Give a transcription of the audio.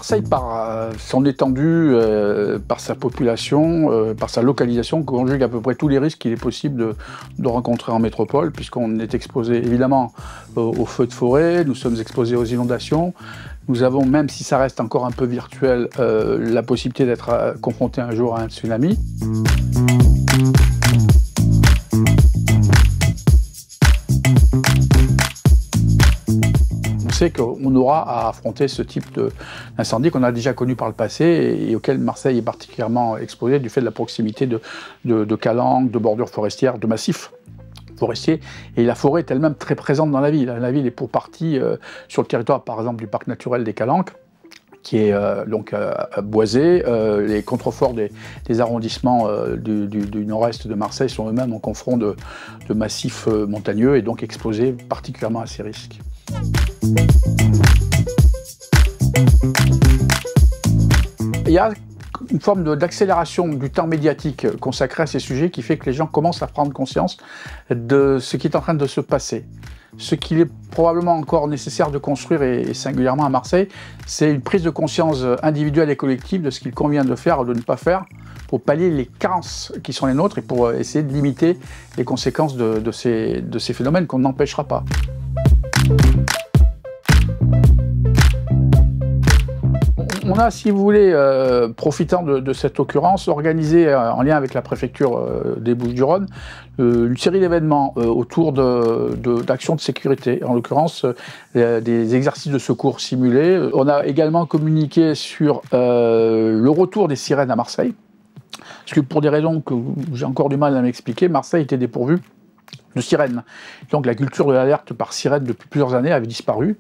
Marseille, par son étendue, par sa population, par sa localisation, conjugue à peu près tous les risques qu'il est possible de rencontrer en métropole, puisqu'on est exposé évidemment aux feux de forêt, nous sommes exposés aux inondations. Nous avons, même si ça reste encore un peu virtuel, la possibilité d'être confronté un jour à un tsunami. On sait qu'on aura à affronter ce type d'incendie qu'on a déjà connu par le passé et auquel Marseille est particulièrement exposée du fait de la proximité de calanques, de bordures forestières, de massifs forestiers. Et la forêt est elle-même très présente dans la ville. La ville est pour partie sur le territoire, par exemple, du parc naturel des Calanques, qui est donc boisé. Les contreforts des arrondissements du nord-est de Marseille sont eux-mêmes en confront de massifs montagneux et donc exposés particulièrement à ces risques. Il y a une forme d'accélération du temps médiatique consacré à ces sujets qui fait que les gens commencent à prendre conscience de ce qui est en train de se passer. Ce qu'il est probablement encore nécessaire de construire, et singulièrement à Marseille, c'est une prise de conscience individuelle et collective de ce qu'il convient de faire ou de ne pas faire pour pallier les carences qui sont les nôtres et pour essayer de limiter les conséquences de ces phénomènes qu'on n'empêchera pas. On a, si vous voulez, profitant de cette occurrence, organisé en lien avec la préfecture des Bouches-du-Rhône, une série d'événements autour d'actions de sécurité, en l'occurrence des exercices de secours simulés. On a également communiqué sur le retour des sirènes à Marseille, parce que pour des raisons que j'ai encore du mal à m'expliquer, Marseille était dépourvue de sirènes. Donc la culture de l'alerte par sirène depuis plusieurs années avait disparu.